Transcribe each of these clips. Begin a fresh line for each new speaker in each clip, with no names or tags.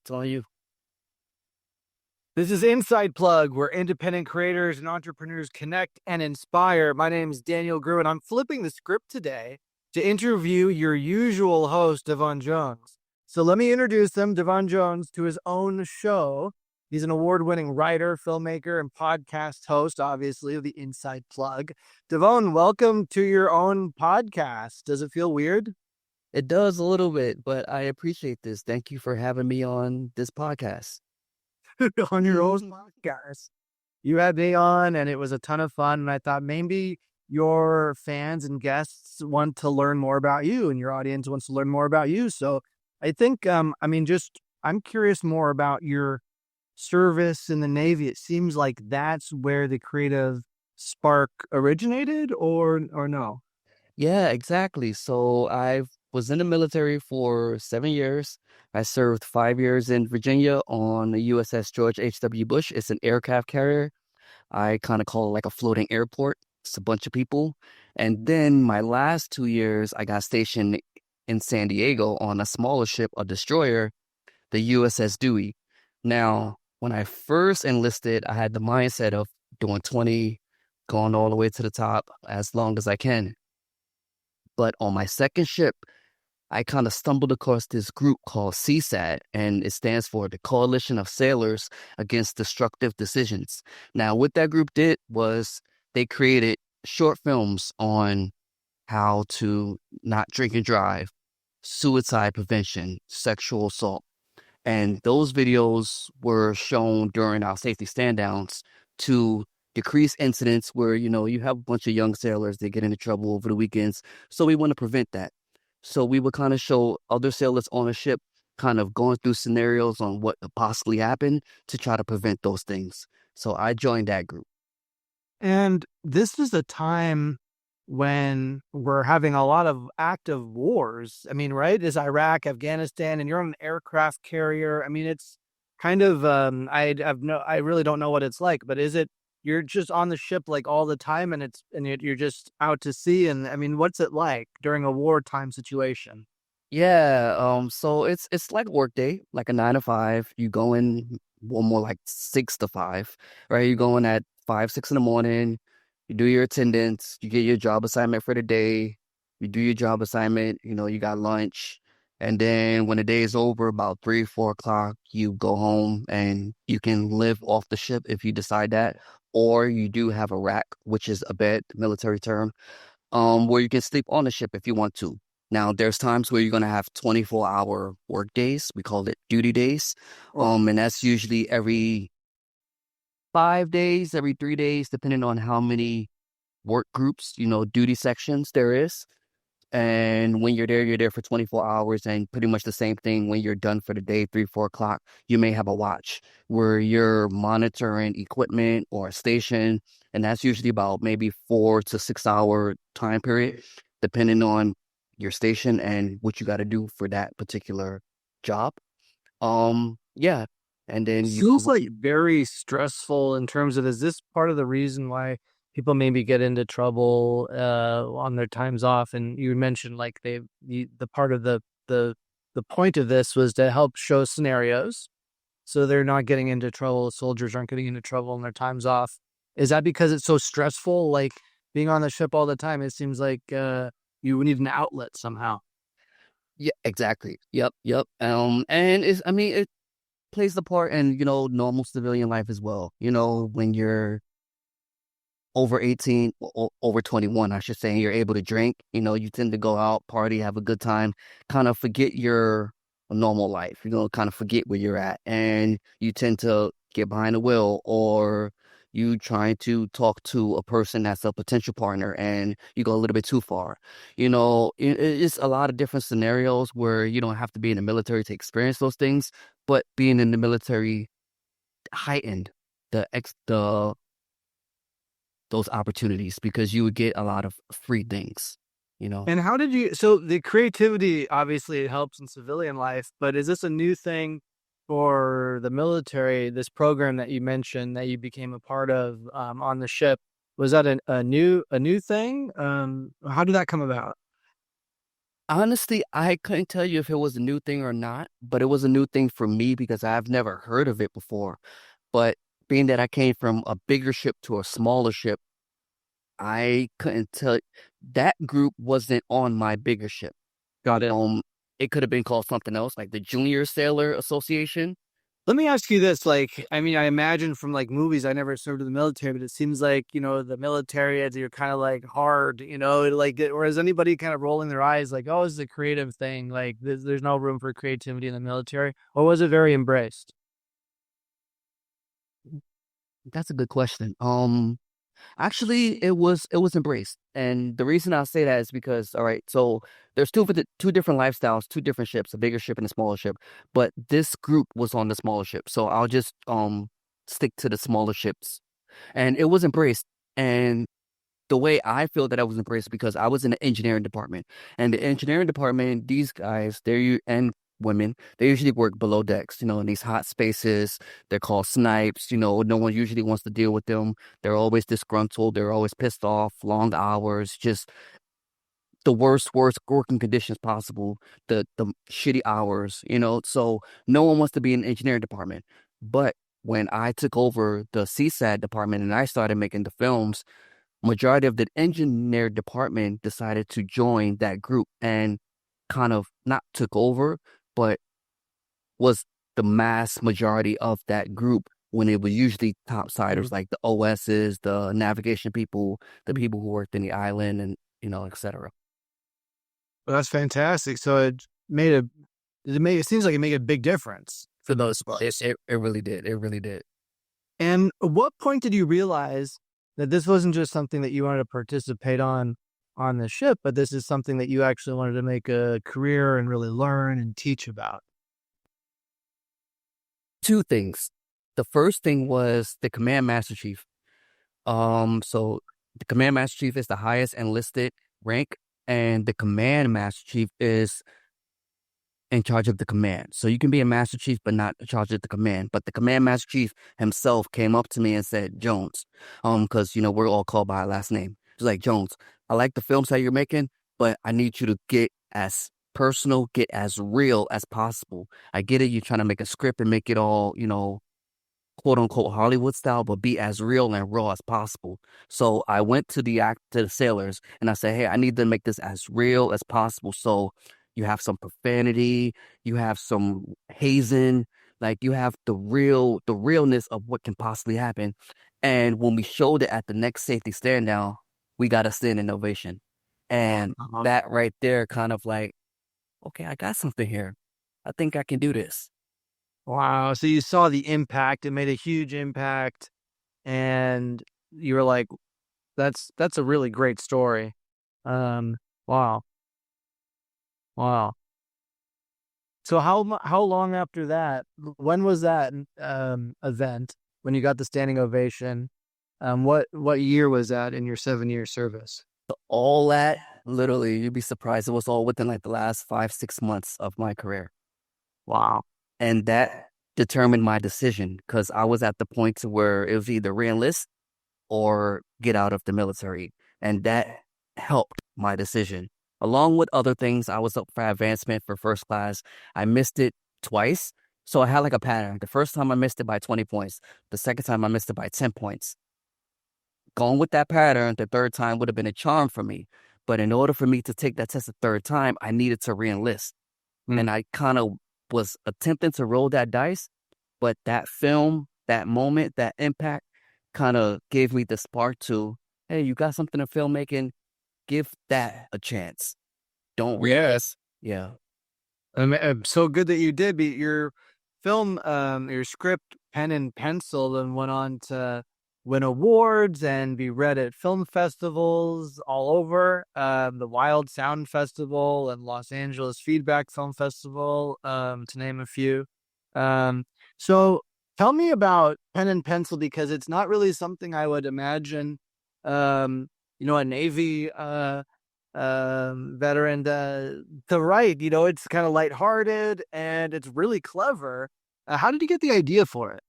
It's on you.
This is Inside Plug, where independent creators and entrepreneurs connect and inspire. My name is Daniel Grew, and I'm flipping the script today to interview your usual host, Devone Jones. So let me introduce him, Devone Jones, to his own show. He's an award-winning writer, filmmaker, and podcast host, obviously, of the Inside Plug. Devone, welcome to your own podcast. Does it feel weird?
It does a little bit, but I appreciate this. Thank you for having me on this podcast.
On your own podcast. You had me on, and it was a ton of fun. And I thought maybe your fans and guests want to learn more about you, and your audience wants to learn more about you. So I think, I'm curious more about your service in the Navy. It seems like that's where the creative spark originated, or no?
Yeah, exactly. So I was in the military for 7 years. I served 5 years in Virginia on the USS George H.W. Bush. It's an aircraft carrier. I kind of call it like a floating airport. It's a bunch of people. And then my last 2 years, I got stationed in San Diego on a smaller ship, a destroyer, the USS Dewey. Now, when I first enlisted, I had the mindset of doing 20, going all the way to the top as long as I can. But on my second ship, I kind of stumbled across this group called CSAT, and it stands for the Coalition of Sailors Against Destructive Decisions. Now, what that group did was they created short films on how to not drink and drive, suicide prevention, sexual assault. And those videos were shown during our safety stand downs to decrease incidents where, you have a bunch of young sailors that get into trouble over the weekends. So we want to prevent that. So we would kind of show other sailors on a ship kind of going through scenarios on what could possibly happen to try to prevent those things. So I joined that group.
And this is a time when we're having a lot of active wars. I mean, right? Is Iraq, Afghanistan, and you're on an aircraft carrier. I mean, it's kind of I really don't know what it's like, but is it you're just on the ship like all the time, and you're just out to sea? And I mean, what's it like during a wartime situation?
Yeah, so it's like workday, like a 9 to 5. You go in, well, more like 6 to 5, right? You go in at 5, 6 in the morning, you do your attendance, you get your job assignment for the day, you do your job assignment, you got lunch, and then when the day is over, about 3, 4 o'clock, you go home and you can live off the ship if you decide that, or you do have a rack, which is a bed, military term, where you can sleep on the ship if you want to. Now, there's times where you're going to have 24-hour work days. We call it duty days.
Or
And that's usually every 5 days, every 3 days, depending on how many work groups, duty sections there is. And when you're there for 24 hours, and pretty much the same thing when you're done for the day, 3, 4 o'clock, you may have a watch where you're monitoring equipment or a station. And that's usually about maybe 4 to 6 hour time period, depending on your station and what you got to do for that particular job. Yeah. And then you,
feels like very stressful in terms of, is this part of the reason why people maybe get into trouble on their times off? And you mentioned like the part of the point of this was to help show scenarios so they're not getting into trouble. The soldiers aren't getting into trouble on their times off. Is that because it's so stressful? Like being on the ship all the time, it seems like you need an outlet somehow.
yeah, exactly. Yep. Yep. And it plays the part in, normal civilian life as well. When you're over 18, over 21, I should say, and you're able to drink, you tend to go out, party, have a good time, kind of forget your normal life, kind of forget where you're at. And you tend to get behind the wheel, or you trying to talk to a person that's a potential partner and you go a little bit too far. It's a lot of different scenarios where you don't have to be in the military to experience those things, but being in the military heightened the those opportunities because you would get a lot of free things.
And how did you, so the creativity obviously helps in civilian life, but is this a new thing for the military, this program that you mentioned that you became a part of on the ship? Was that a new thing? How did that come about?
Honestly, I couldn't tell you if it was a new thing or not, but it was a new thing for me because I've never heard of it before. But being that I came from a bigger ship to a smaller ship, I couldn't tell. That group wasn't on my bigger ship.
Got it.
It could have been called something else, like the Junior Sailor Association.
Let me ask you this, like, I mean, I imagine from like movies, I never served in the military, but it seems like, the military, you're kind of like hard, or is anybody kind of rolling their eyes like, oh, this is a creative thing, like there's no room for creativity in the military, or was it very embraced?
That's a good question. Actually, it was embraced, and the reason I say that is because, all right, so there's two different lifestyles, two different ships, a bigger ship and a smaller ship. But this group was on the smaller ship, so I'll just stick to the smaller ships, and it was embraced. And the way I feel that I was embraced because I was in the engineering department, and the engineering department, these guys, and women, they usually work below decks, in these hot spaces. They're called snipes. No one usually wants to deal with them. They're always disgruntled. They're always pissed off. Long hours, just the worst working conditions possible. The shitty hours. So no one wants to be in the engineering department. But when I took over the CSAT department and I started making the films, majority of the engineer department decided to join that group and kind of not took over, but was the mass majority of that group when it was usually topsiders like the OSs, the navigation people, the people who worked in the island, and etc.
Well, that's fantastic. So it seems like it made a big difference for those
It,
folks.
it it really did. It really did.
And at what point did you realize that this wasn't just something that you wanted to participate on the ship, but this is something that you actually wanted to make a career and really learn and teach about?
Two things. The first thing was the command master chief. So the command master chief is the highest enlisted rank, and the command master chief is in charge of the command. So you can be a master chief, but not in charge of the command. But the command master chief himself came up to me and said, Jones, because we're all called by our last name. He's like, Jones, I like the films that you're making, but I need you to get as personal, get as real as possible. I get it, you're trying to make a script and make it all, quote unquote Hollywood style, but be as real and raw as possible. So I went to the sailors and I said, hey, I need to make this as real as possible. So you have some profanity, you have some hazing, like you have the realness of what can possibly happen. And when we showed it at the next safety stand down, we got a standing ovation. And that right there kind of like, okay, I got something here. I think I can do this.
Wow. So you saw the impact, it made a huge impact, and you were like, that's a really great story. Um, wow. Wow. So how long after that? When was that event when you got the standing ovation? What year was that in your 7 year service?
All that, literally, you'd be surprised. It was all within like the last 5, 6 months of my career.
Wow.
And that determined my decision because I was at the point to where it was either re-enlist or get out of the military. And that helped my decision. Along with other things, I was up for advancement for first class. I missed it twice. So I had like a pattern. The first time I missed it by 20 points. The second time I missed it by 10 points. Going with that pattern, the third time would have been a charm for me. But in order for me to take that test the third time, I needed to re-enlist.
Mm.
And I kind of was attempting to roll that dice, but that film, that moment, that impact kind of gave me the spark to, hey, you got something in filmmaking, give that a chance. Don't
Yes.
yeah.
So good that you did. But your film, your script, pen and pencil, and went on to win awards and be read at film festivals all over. The Wild Sound Festival and Los Angeles Feedback Film Festival, to name a few. So tell me about pen and pencil because it's not really something I would imagine. A Navy veteran to write. It's kind of lighthearted and it's really clever. How did you get the idea for it?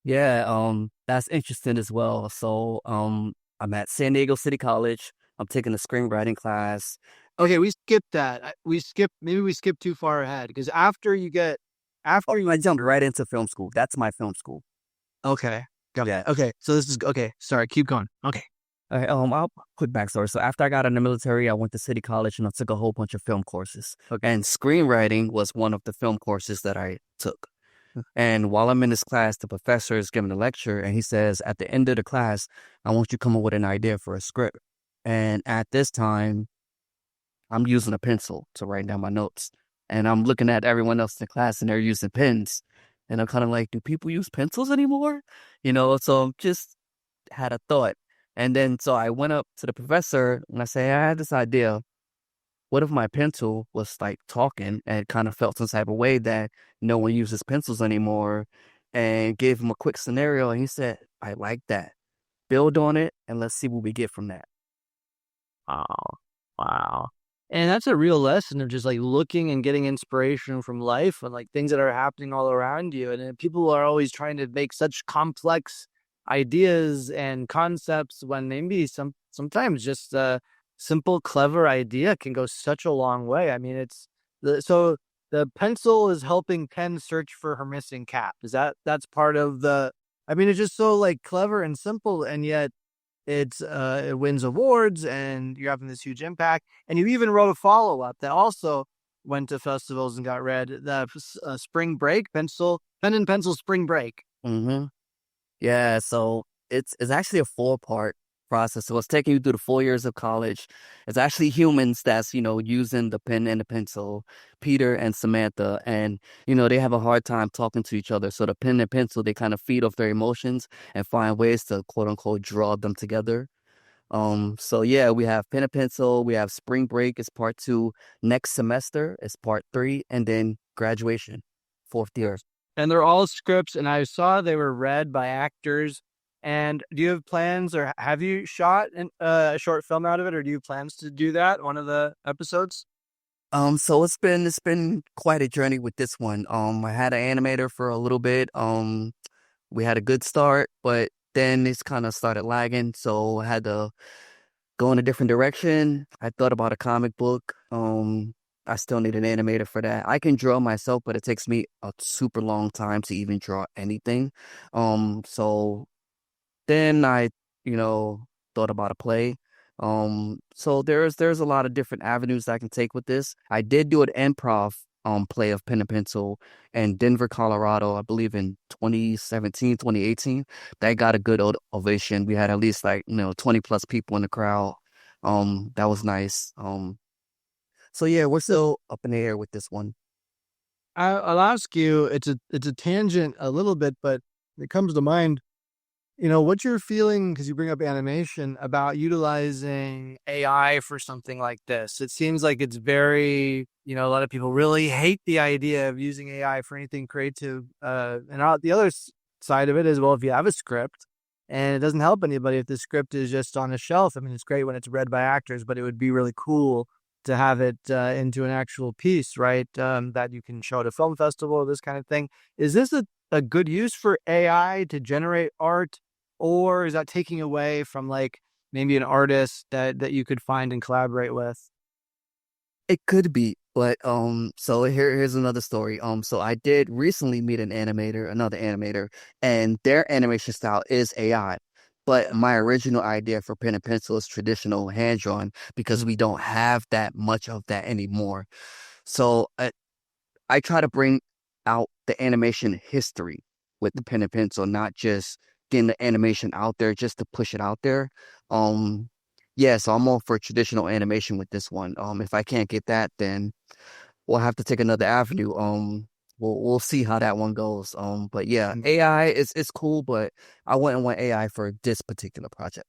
Yeah, that's interesting as well. So, I'm at San Diego City College. I'm taking a screenwriting class.
Okay, we skipped that. Maybe we skipped too far ahead because
Oh,
after
I
you,
jumped right into film school. That's my film school.
okay, got it. Okay, so this is, okay, sorry, keep going. Okay.
I'll quick backstory. So after I got in the military, I went to City College and I took a whole bunch of film courses.
Okay.
And screenwriting was one of the film courses that I took. And while I'm in this class, the professor is giving a lecture and he says, at the end of the class, I want you to come up with an idea for a script. And at this time, I'm using a pencil to write down my notes. And I'm looking at everyone else in the class and they're using pens. And I'm kind of like, do people use pencils anymore? So just had a thought. And then so I went up to the professor and I say, I had this idea. What if my pencil was like talking and kind of felt some type of way that no one uses pencils anymore? And gave him a quick scenario. And he said, I like that. Build on it and let's see what we get from that.
Wow. Wow. And that's a real lesson of just like looking and getting inspiration from life and like things that are happening all around you. And then people are always trying to make such complex ideas and concepts when maybe sometimes just a simple, clever idea can go such a long way. I mean, so the pencil is helping Pen search for her missing cap. That's part of I mean, it's just so like clever and simple, and yet it wins awards and you're having this huge impact. And you even wrote a follow-up that also went to festivals and got read, the Spring Break Pen and Pencil Spring Break.
Mm-hmm. Yeah, so it's actually a 4-part process. So it's taking you through the 4 years of college. It's actually humans that's, using the pen and the pencil, Peter and Samantha, and they have a hard time talking to each other. So the pen and pencil, they kind of feed off their emotions and find ways to quote unquote draw them together. So yeah, we have pen and pencil, we have spring break is part 2, next semester is part 3, and then graduation, 4th year.
And they're all scripts, and I saw they were read by actors. And do you have plans, or have you shot a short film out of it, or do you plans to do that one of the episodes?
So it's been quite a journey with this one. I had an animator for a little bit. We had a good start, but then it's kind of started lagging, so I had to go in a different direction. I thought about a comic book. I still need an animator for that. I can draw myself, but it takes me a super long time to even draw anything. So then I, you know, thought about a play. So there's a lot of different avenues I can take with this. I did do an improv play of Pen and Pencil in Denver, Colorado, I believe in 2017, 2018. That got a good ovation. We had at least 20 plus people in the crowd. That was nice. So yeah, we're still up in the air with this one.
I'll ask you. It's a tangent a little bit, but it comes to mind. What you're feeling, because you bring up animation, about utilizing AI for something like this. It seems like it's very, a lot of people really hate the idea of using AI for anything creative. The other side of it is, well, if you have a script and it doesn't help anybody if the script is just on a shelf. I mean, it's great when it's read by actors, but it would be really cool to have it into an actual piece, right? That you can show at a film festival, this kind of thing. Is this a good use for AI to generate art? Or is that taking away from like maybe an artist that you could find and collaborate with?
It could be, but so here's another story. So I did recently meet another animator, and their animation style is AI. But my original idea for pen and pencil is traditional hand drawn because we don't have that much of that anymore. So I try to bring out the animation history with the pen and pencil, not just getting the animation out there just to push it out there. Um, yeah, so I'm all for traditional animation with this one. If I can't get that, then we'll have to take another avenue. We'll see how that one goes. But yeah, AI is cool, but I wouldn't want AI for this particular project.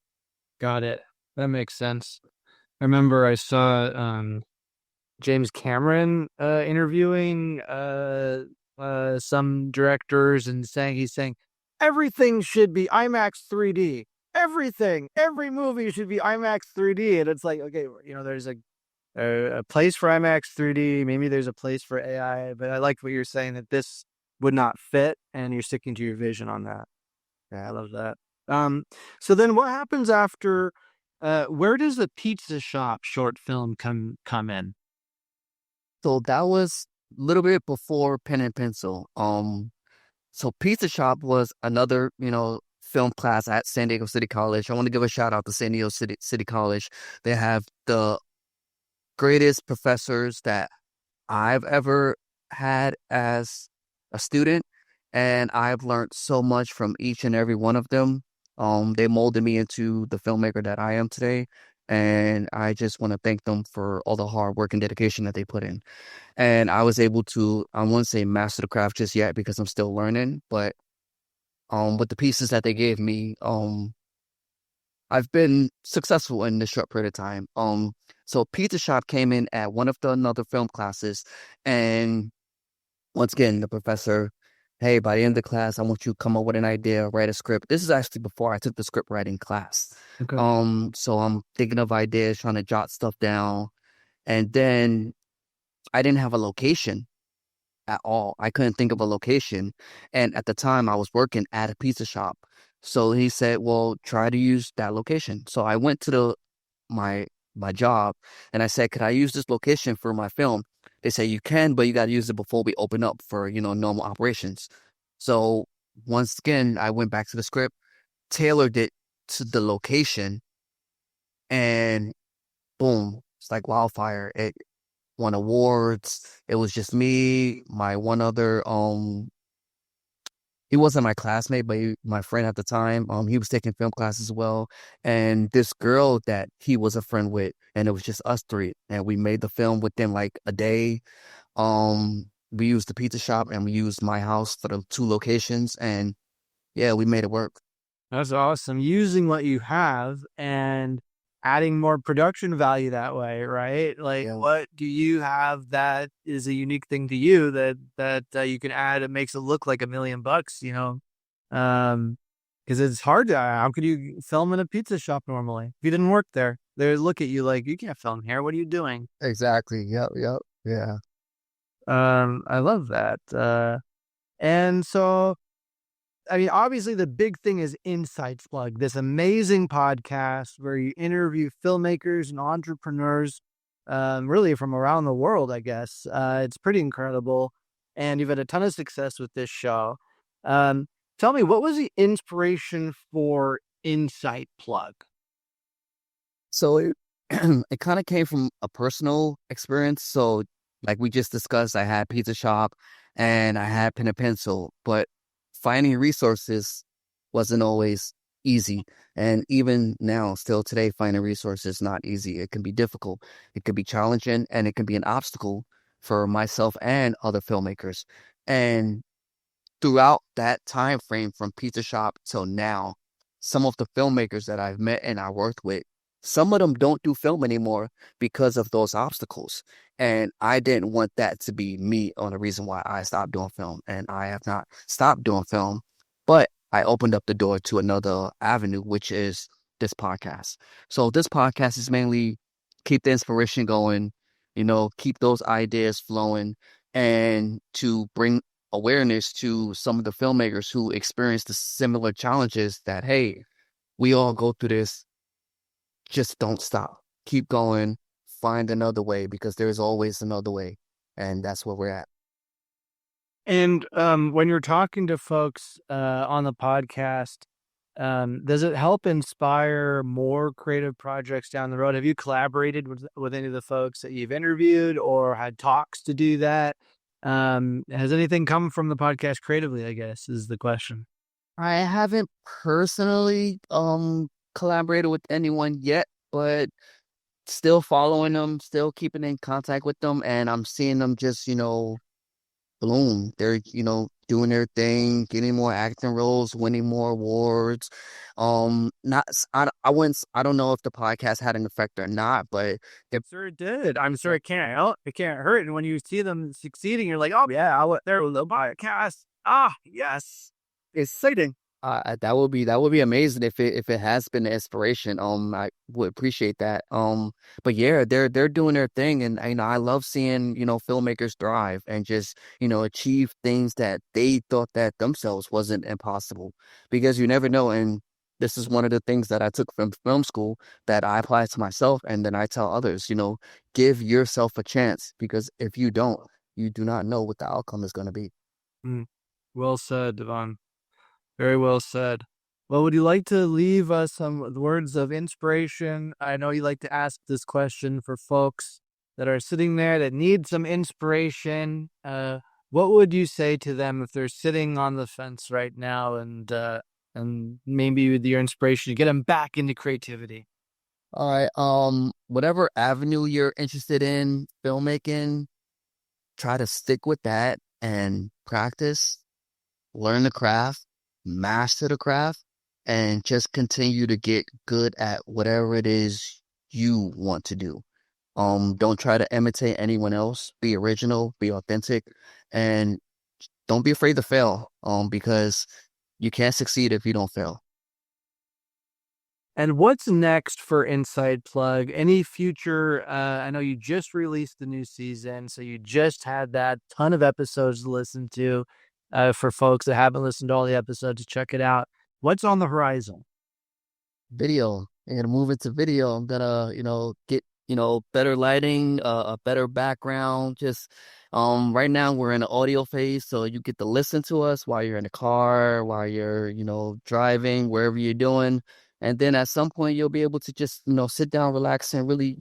Got it. That makes sense. I remember I saw James Cameron interviewing some directors and he's saying everything should be IMAX 3D. Every movie should be IMAX 3D. And it's like, okay, there's a place for IMAX 3D. Maybe there's a place for AI, but I like what you're saying, that this would not fit, and you're sticking to your vision on that. Yeah, I love that. So then what happens after Where does the Pizza Shop short film come in?
So that was a little bit before pen and pencil. So Pizza Shop was another, film class at San Diego City College. I want to give a shout out to San Diego City College. They have the greatest professors that I've ever had as a student, and I've learned so much from each and every one of them. They molded me into the filmmaker that I am today, and I just want to thank them for all the hard work and dedication that they put in. And I was able to, I won't say master the craft just yet because I'm still learning, but with the pieces that they gave me, I've been successful in this short period of time. So Pizza Shop came in at one of the another film classes, and once again, the professor, hey, by the end of the class, I want you to come up with an idea, write a script. This is actually before I took the script writing class.
Okay.
So I'm thinking of ideas, trying to jot stuff down, and then I didn't have a location at all. I couldn't think of a location. And at the time I was working at a pizza shop. So he said, well, try to use that location. So I went to my my job and I said, could I use this location for my film? They say you can, but you got to use it before we open up for, normal operations. So once again, I went back to the script, tailored it to the location, and boom, it's like wildfire. It won awards. It was just me, my one other he wasn't my classmate, but my friend at the time. He was taking film class as well, and this girl that he was a friend with, and it was just us three, and we made the film within like a day. We used the pizza shop and we used my house for the two locations, and yeah, we made it work.
That's awesome. Using what you have and adding more production value that way, right? Like,
Yeah,
what do you have that is a unique thing to you that you can add? It makes it look like $1 million, because it's hard to. How could you film in a pizza shop normally if you didn't work there? They would look at you like you can't film here. What are you doing?
exactly. Yep, yep, yeah.
I love that. And so I mean, obviously, the big thing is Inside Plug, this amazing podcast where you interview filmmakers and entrepreneurs, really from around the world, I guess. It's pretty incredible. And you've had a ton of success with this show. Um, Tell me, what was the inspiration for Insight Plug?
So it kind of came from a personal experience. So, like we just discussed, I had pizza shop and I had pen and pencil, but finding resources wasn't always easy. And even now, still today, finding resources is not easy. It can be difficult, it can be challenging, and it can be an obstacle for myself and other filmmakers. And throughout that time frame from pizza shop till now, some of the filmmakers that I've met and I worked with, some of them don't do film anymore because of those obstacles. And I didn't want that to be me on the reason why I stopped doing film. And I have not stopped doing film, but I opened up the door to another avenue, which is this podcast. So this podcast is mainly keep the inspiration going, keep those ideas flowing, and to bring awareness to some of the filmmakers who experience the similar challenges that, hey, we all go through this. Just don't stop. Keep going. Find another way because there's always another way. And that's where we're at.
And when you're talking to folks on the podcast, does it help inspire more creative projects down the road? Have you collaborated with any of the folks that you've interviewed or had talks to do that? Has anything come from the podcast creatively, I guess, is the question.
I haven't personally collaborated with anyone yet, but still following them, still keeping in contact with them, and I'm seeing them just, bloom. They're, doing their thing, getting more acting roles, winning more awards. Not, I wouldn't, I don't know if the podcast had an effect or not, but
I'm sure it did. I'm sure it can't help. It can't hurt. And when you see them succeeding, you're like, oh, yeah, I went there with the podcast. Ah, yes. It's exciting.
that would be amazing if it has been an inspiration. I would appreciate that. But yeah, they're doing their thing, and I love seeing filmmakers thrive and just achieve things that they thought that themselves wasn't impossible, because you never know. And this is one of the things that I took from film school that I apply to myself, and then I tell others, give yourself a chance, because if you don't, you do not know what the outcome is going to be.
Mm. Well said, Devon. Very well said. Well, would you like to leave us some words of inspiration? I know you like to ask this question for folks that are sitting there that need some inspiration. What would you say to them if they're sitting on the fence right now, and maybe with your inspiration to get them back into creativity?
All right. Whatever avenue you're interested in filmmaking, try to stick with that and practice, learn the craft, master the craft, and just continue to get good at whatever it is you want to do. Don't try to imitate anyone else. Be original, be authentic, and don't be afraid to fail. Because you can't succeed if you don't fail.
And what's next for Inside Plugg? Any future? I know you just released the new season, so you just had that ton of episodes to listen to. For folks that haven't listened to all the episodes, check it out. What's on the horizon?
Video. I'm gonna move into video. I'm gonna, get, better lighting, a better background. Just right now we're in the audio phase, so you get to listen to us while you're in the car, while you're, driving, wherever you're doing. And then at some point you'll be able to just, sit down, relax, and really,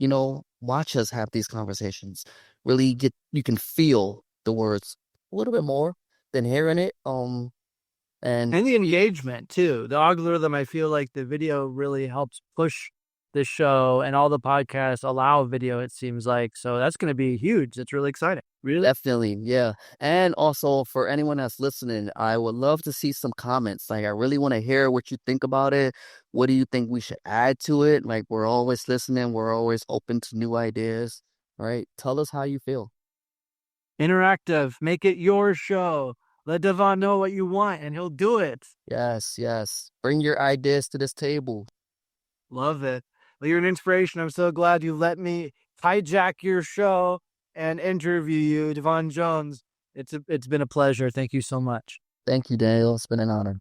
watch us have these conversations. Really you can feel the words a little bit more than hearing it. And
And the engagement too. The algorithm, I feel like the video really helps push the show, and all the podcasts allow video, it seems like. So that's going to be huge. That's really exciting. Really?
definitely, yeah. And also for anyone that's listening, I would love to see some comments. Like, I really want to hear what you think about it. What do you think we should add to it? Like, we're always listening. We're always open to new ideas. Right? Tell us how you feel.
Interactive. Make it your show. Let Devon know what you want, and he'll do it.
Yes, yes. Bring your ideas to this table.
Love it. Well, you're an inspiration. I'm so glad you let me hijack your show and interview you, Devone Jones. It's been a pleasure. Thank you so much.
Thank you, Daniel. It's been an honor.